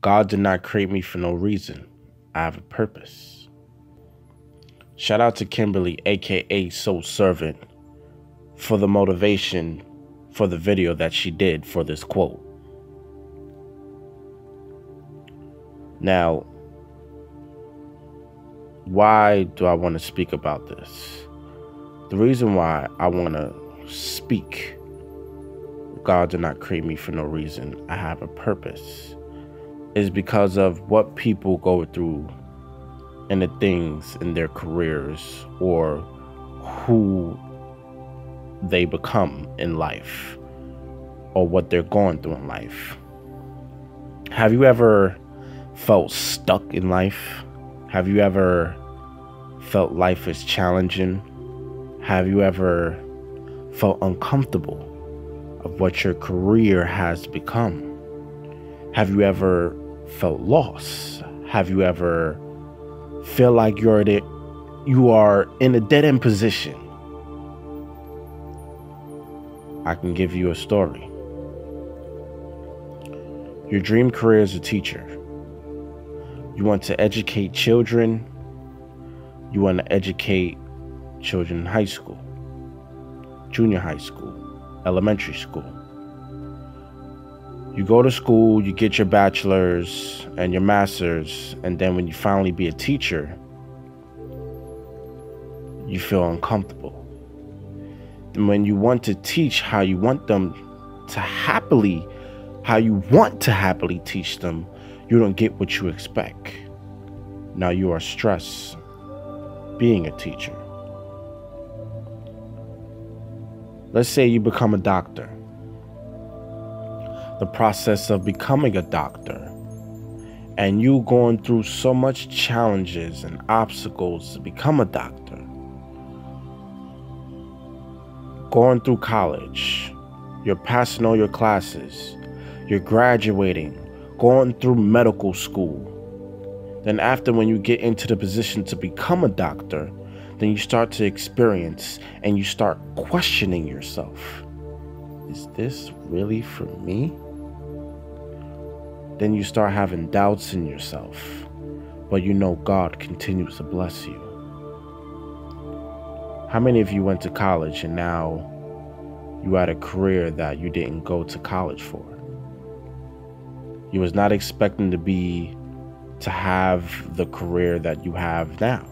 God did not create me for no reason. I have a purpose. Shout out to Kimberly, aka Soul Servant, for the motivation for the video that she did for this quote. Now, why do I want to speak about this? The reason why I want to speak, God did not create me for no reason, I have a purpose, is because of what people go through and the things in their careers or who they become in life or what they're going through in life. Have you ever felt stuck in life? Have you ever felt life is challenging? Have you ever felt uncomfortable of what your career has become? Have you ever felt lost? Have you ever feel like you are in a dead-end position? I can give you a story. Your dream career as a teacher. You want to educate children. You want to educate children in high school, junior high school, elementary school. You go to school, you get your bachelor's and your master's, and then when you finally be a teacher, you feel uncomfortable. And when you want to teach how you want to happily teach them, you don't get what you expect. Now you are stressed being a teacher. Let's say you become a doctor. The process of becoming a doctor and you going through so much challenges and obstacles to become a doctor. Going through college, you're passing all your classes, you're graduating, going through medical school. Then after, when you get into the position to become a doctor, then you start to experience and you start questioning yourself. Is this really for me? Then you start having doubts in yourself, but you know God continues to bless you. How many of you went to college and now you had a career that you didn't go to college for? You was not expecting to have the career that you have now.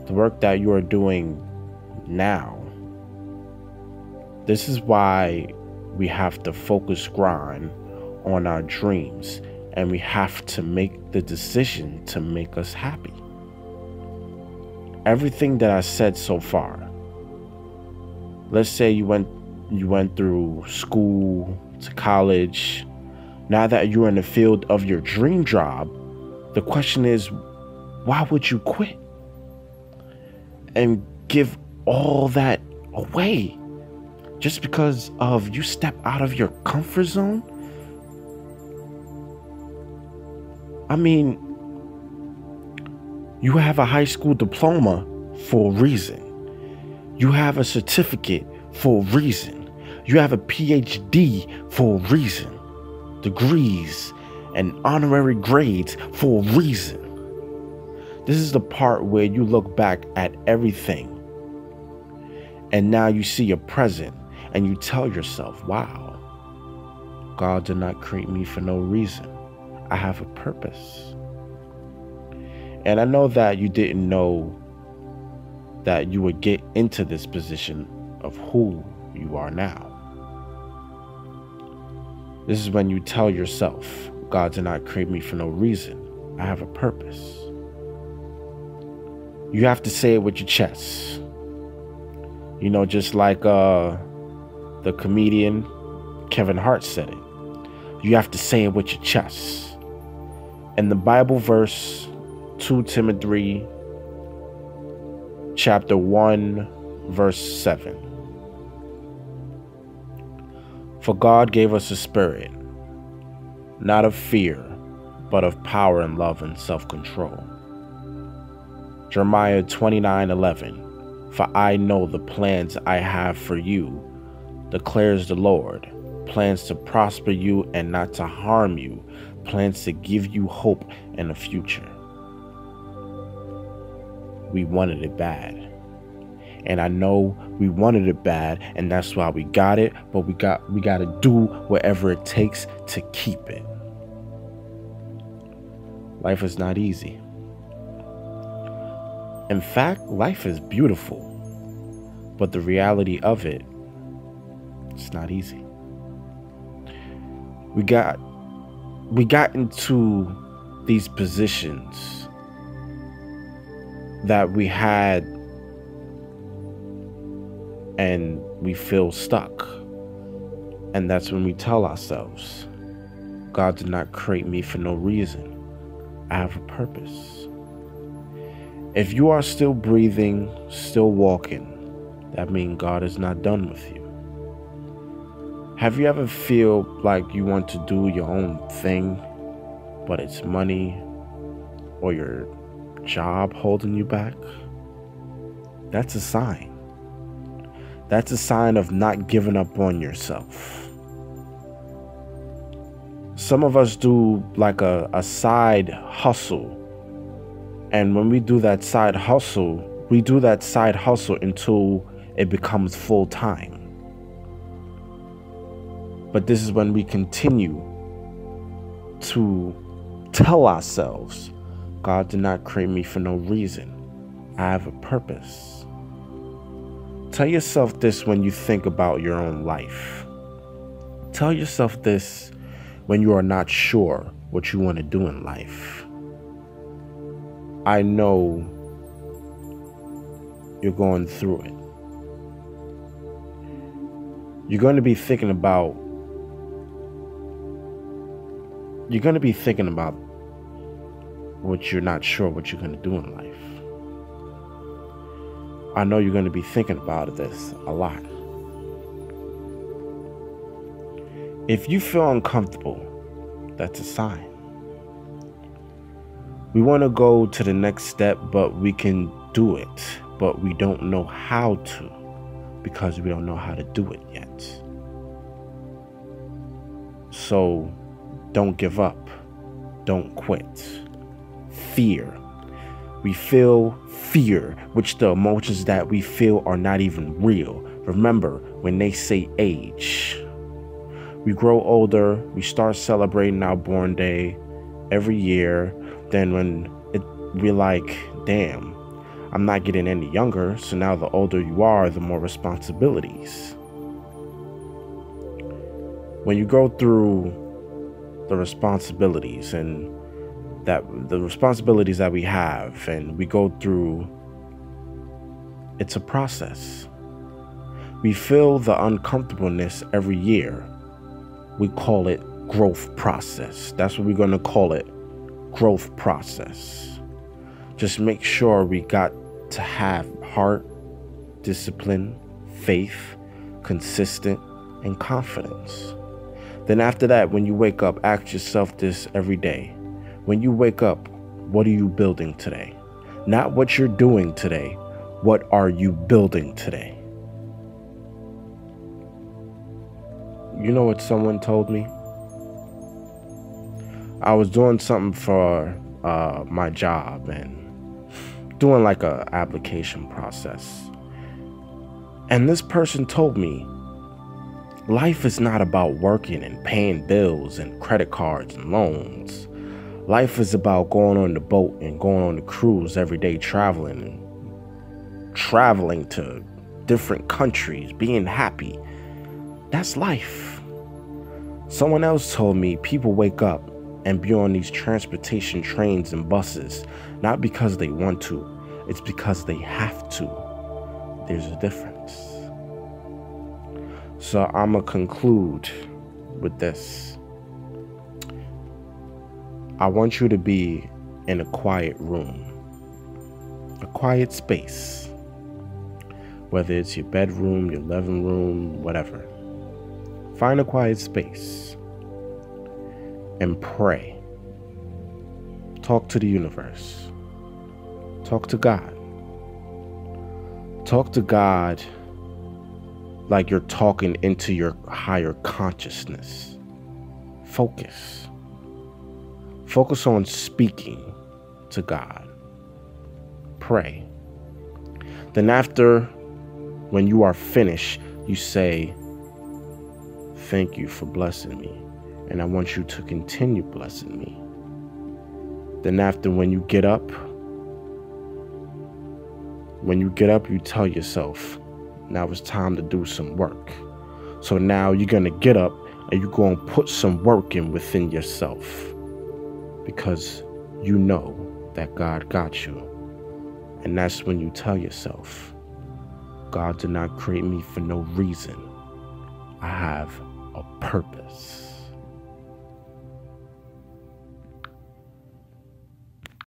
The work that you are doing now. This is why we have to focus grind on our dreams, and we have to make the decision to make us happy. Everything that I said so far, let's say you went through school to college. Now that you're in the field of your dream job, the question is, why would you quit and give all that away just because of you step out of your comfort zone? I mean, you have a high school diploma for a reason. You have a certificate for a reason. You have a PhD for a reason. Degrees and honorary grades for a reason. This is the part where you look back at everything and now you see your present and you tell yourself, wow, God did not create me for no reason. I have a purpose. And I know that you didn't know that you would get into this position of who you are now. This is when you tell yourself, God did not create me for no reason. I have a purpose. You have to say it with your chest. You know, just like the comedian Kevin Hart said it. You have to say it with your chest. And the Bible verse, 2 Timothy chapter 1, verse 7. For God gave us a spirit, not of fear, but of power and love and self-control. Jeremiah 29:11. For I know the plans I have for you, declares the Lord, plans to prosper you and not to harm you, plans to give you hope and a future. We wanted it bad. And I know we wanted it bad, and that's why we got it, but we got to do whatever it takes to keep it. Life is not easy. In fact, life is beautiful, but the reality of it, it's not easy. We got into these positions that we had, and we feel stuck. And that's when we tell ourselves, God did not create me for no reason. I have a purpose. If you are still breathing, still walking, that means God is not done with you. Have you ever feel like you want to do your own thing, but it's money or your job holding you back? That's a sign. That's a sign of not giving up on yourself. Some of us do like a side hustle. And when we do that side hustle, we do that side hustle until it becomes full time. But this is when we continue to tell ourselves, God did not create me for no reason. I have a purpose. Tell yourself this when you think about your own life. Tell yourself this when you are not sure what you want to do in life. I know you're going through it. You're going to be thinking about what you're not sure what you're going to do in life. I know you're going to be thinking about this a lot. If you feel uncomfortable, that's a sign. We want to go to the next step, but we can do it, but we don't know how to, because we don't know how to do it yet. So don't give up. Don't quit. Fear. We feel fear, which the emotions that we feel are not even real. Remember, when they say age, we grow older, we start celebrating our born day every year. Then when we're like, damn, I'm not getting any younger. So now the older you are, the more responsibilities. When you go through the responsibilities and the responsibilities that we have, and we go through, it's a process. We feel the uncomfortableness every year. We call it growth process. That's what we're going to call it, growth process. Just make sure we got to have heart, discipline, faith, consistent, and confidence. Then after that, when you wake up, ask yourself this every day. When you wake up, what are you building today? Not what you're doing today. What are you building today? You know what someone told me? I was doing something for my job and doing like a application process. And this person told me, life is not about working and paying bills and credit cards and loans. Life is about going on the boat and going on the cruise every day, traveling to different countries, being happy. That's life. Someone else told me people wake up and be on these transportation trains and buses, not because they want to, it's because they have to. There's a difference. So I'm gonna conclude with this. I want you to be in a quiet room, a quiet space, whether it's your bedroom, your living room, whatever. Find a quiet space and pray. Talk to the universe. Talk to God. Talk to God like you're talking into your higher consciousness. Focus. Focus on speaking to God. Pray. Then after, when you are finished, you say, thank you for blessing me, and I want you to continue blessing me. Then after, when you get up, you tell yourself, now it's time to do some work. So now you're going to get up and you're going to put some work in within yourself, because you know that God got you. And that's when you tell yourself, God did not create me for no reason. I have a purpose.